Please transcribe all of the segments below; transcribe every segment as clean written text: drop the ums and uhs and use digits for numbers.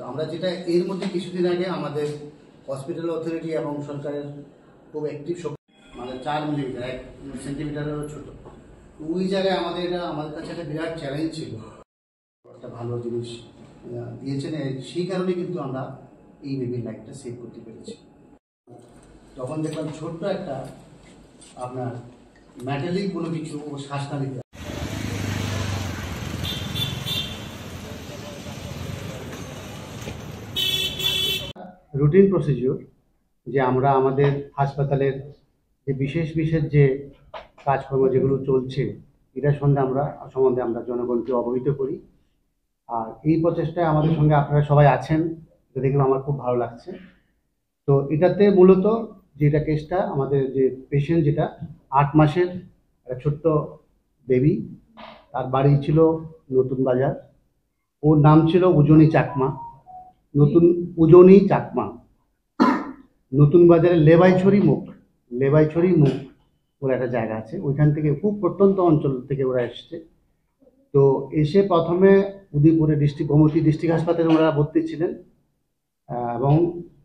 আমরা যেটা এর মধ্যে কিছুদিন আগে আমাদের হসপিটাল অথরিটি এবং সরকারের খুব অ্যাক্টিভ মানে 4 মিলিমিটার 1 সেন্টিমিটারেরও ছোট, ওই জায়গায় আমাদের কাছে একটা বিরাট চ্যালেঞ্জ ছিল। একটা ভালো জিনিস দিয়েছেন, সেই কারণে কিন্তু আমরা এই বেবির লাইফটা সেভ করতে পেরেছি। তখন দেখলাম ছোট্ট একটা আপনার মেটালিক কোনো কিছু ও শ্বাসনালীতে রুটিন প্রসিডিওর যে আমরা আমাদের হাসপাতালের যে বিশেষ যে কাজকর্ম যেগুলো চলছে এটা সম্বন্ধে আমরা জনগণকে অবহিত করি। আর এই প্রচেষ্টায় আমাদের সঙ্গে আপনারা সবাই আছেন, এটা দেখলে আমার খুব ভালো লাগছে। তো এটাতে মূলত যেটা কেসটা আমাদের যে পেশেন্ট যেটা 8 মাসের একটা ছোট্ট বেবি, তার বাড়ি ছিল নতুন বাজার, ওর নাম ছিল উজনি চাকমা। নতুন বাজারের লেবাইছড়ি মুখ বলে একটা জায়গা আছে, ওইখান থেকে খুব প্রত্যন্ত অঞ্চল থেকে ওরা এসছে। তো এসে প্রথমে উদয়পুরে গোমতী ডিস্ট্রিক্ট হাসপাতালে ওরা ভর্তি ছিলেন এবং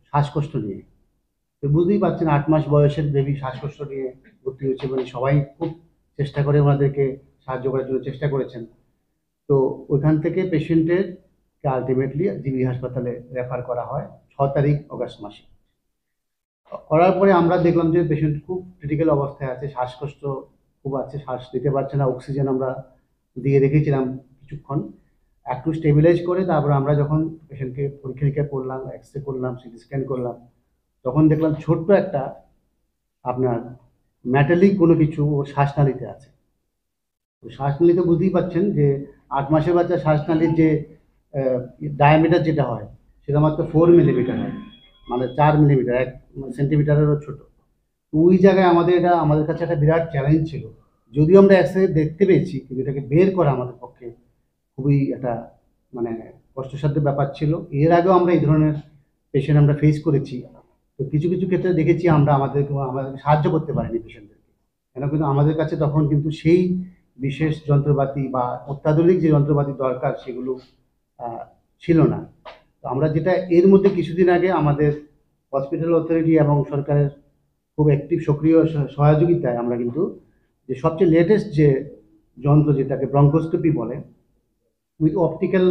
শ্বাসকষ্ট নিয়ে। তো বুঝতেই পারছেন 8 মাস বয়সের বেবি শ্বাসকষ্ট নিয়ে ভর্তি হয়েছে, মানে সবাই খুব চেষ্টা করে ওনাদেরকে সাহায্য করার জন্য চেষ্টা করেছেন। তো ওইখান থেকে পেশেন্টেরকে আলটিমেটলি জিবি হাসপাতালে রেফার করা হয় 6 তারিখ অগস্ট মাসে। করার পরে আমরা দেখলাম যে পেশেন্ট খুব ক্রিটিক্যাল অবস্থায় আছে, শ্বাসকষ্ট খুব আছে, শ্বাস নিতে পারছে না, অক্সিজেন আমরা দিয়ে রেখেছিলাম কিছুক্ষণ, একটু স্টেবিলাইজ করে তারপর আমরা যখন পেশেন্টকে পরীক্ষা নিরীক্ষা করলাম, এক্স রে করলাম, সিটি স্ক্যান করলাম, তখন দেখলাম ছোট্ট একটা আপনার মেটালিক কোনো কিছু ওর শ্বাসনালীতে আছে। শ্বাসনালীতে বুঝতেই পারছেন যে 8 মাসের বাচ্চা শ্বাসনালীর যে ডায়ামিটার যেটা হয় সেটা মাত্র 4 মিলিমিটার হয়, মানে 4 মিলিমিটার 1 সেন্টিমিটারেরও ছোট। ওই জায়গায় আমাদের কাছে একটা বিরাট চ্যালেঞ্জ ছিল। যদিও আমরা এক্সরে দেখতে পেয়েছি, কিন্তু এটাকে বের করা আমাদের পক্ষে খুবই একটা মানে কষ্টসাধ্য ব্যাপার ছিল। এর আগেও আমরা এই ধরনের পেশেন্ট আমরা ফেস করেছি। তো কিছু ক্ষেত্রে দেখেছি আমাদেরকে সাহায্য করতে পারিনি পেশেন্টদেরকে, কেন কিন্তু আমাদের কাছে তখন কিন্তু সেই বিশেষ যন্ত্রপাতি বা অত্যাধুনিক যে যন্ত্রপাতি দরকার সেগুলো ছিল না। তো আমরা যেটা এর মধ্যে কিছুদিন আগে আমাদের হসপিটাল অথরিটি এবং সরকারের খুব অ্যাক্টিভ সক্রিয় সহযোগিতায় আমরা কিন্তু যে সবচেয়ে লেটেস্ট যে যন্ত্র যেটাকে ব্রঙ্কোস্কোপি বলে, with optical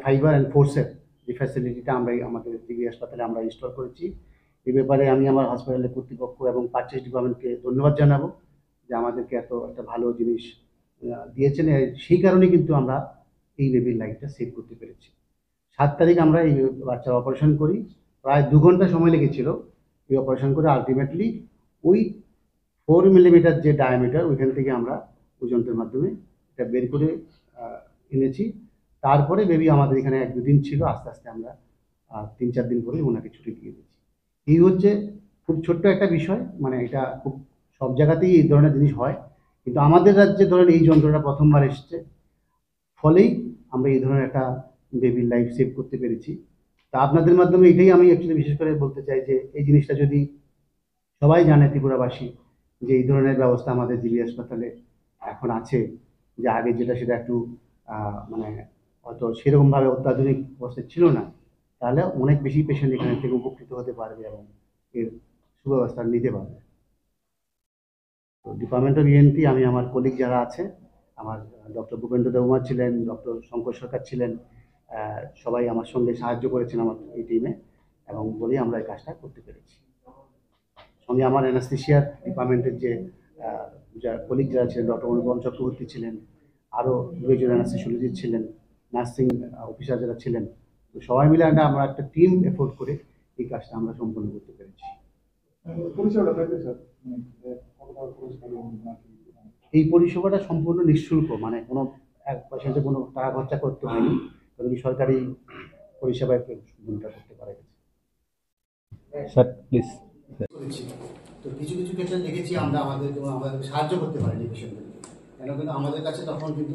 fibre and forcep যে ফ্যাসিলিটিটা আমরা আমাদের জিবি হাসপাতালে আমরা ইনস্টল করেছি। এই ব্যাপারে আমি আমার হসপিটালের কর্তৃপক্ষ এবং পারচেজ ডিপার্টমেন্টকে ধন্যবাদ জানাবো যে আমাদেরকে এত একটা ভালো জিনিস দিয়েছেন। সেই কারণে কিন্তু আমরা এই বেবির লাইফটা সেভ করতে পেরেছি। 7 তারিখ আমরা এই বাচ্চার অপারেশন করি, প্রায় 2 ঘন্টা সময় লেগেছিল এই অপারেশন করে। আলটিমেটলি ওই 4 মিলিমিটার যে ডায়ামিটার ওইখান থেকে আমরা ওই যন্ত্রের মাধ্যমে এটা বের করে এনেছি। তারপরে বেবি আমাদের এখানে 1-2 দিন ছিল, আস্তে আস্তে আমরা 3-4 দিন পরে ওনাকে ছুটি দিয়ে দিচ্ছি। এই হচ্ছে খুব ছোট্ট একটা বিষয়, মানে এটা খুব সব জায়গাতেই এই ধরনের জিনিস হয়, কিন্তু আমাদের রাজ্যে ধরেন এই যন্ত্রটা প্রথমবার এসছে, ফলেই আমরা এই ধরনের একটা বেবির লাইফ সেভ করতে পেরেছি। তা আপনাদের মাধ্যমে এটাই আমি অ্যাকচুয়ালি বিশেষ করে বলতে চাই যে এই জিনিসটা যদি সবাই জানে, ত্রিপুরাবাসী, যে এই ধরনের ব্যবস্থা আমাদের জিবি হাসপাতালে এখন আছে, যে আগে যেটা সেটা একটু মানে হয়তো সেরকমভাবে অত্যাধুনিক অবস্থায় ছিল না, তাহলে অনেক বেশি পেশেন্ট এখান থেকে উপকৃত হতে পারবে এবং এর সুব্যবস্থা নিতে পারবে। তো ডিপার্টমেন্ট অফ ইএনটি আমি আমার কলিগ যারা আছে, আমার ডক্টর ভূপেন্দ্র দেবকুমার ছিলেন, ডক্টর শঙ্কর সরকার ছিলেন, সবাই আমার সঙ্গে সাহায্য করেছেন আমার এই টিমে, এবং বলেই আমরা এই কাজটা করতে পেরেছি। সঙ্গে আমার অ্যানাস্থেশিয়ার ডিপার্টমেন্টের যে কলিগ যারা ছিলেন, ডক্টর অনুপম চক্রবর্তী ছিলেন, আরও 2জন অ্যানাস্থেশিওলজিস্ট ছিলেন, নার্সিং অফিসার যারা ছিলেন, তো সবাই মিলে আমরা একটা টিম এফোর্ট করে এই কাজটা আমরা সম্পন্ন করতে পেরেছি। এই পরিষেবাটা সম্পূর্ণ নিঃশুল্ক, মানে কোনো এক পেশেন্টে কোনো টাকা খরচা করতে হয়নি, কারণ সরকারি পরিষেবায় ভূমিকা করতে পারা গেছে। Sir please. তো কিছু ক্ষেত্রে দেখেছি আমরা আমাদের সাহায্য করতে পারিনি পেশেন্টদেরকে, কেন কিন্তু আমাদের কাছে তখন কিন্তু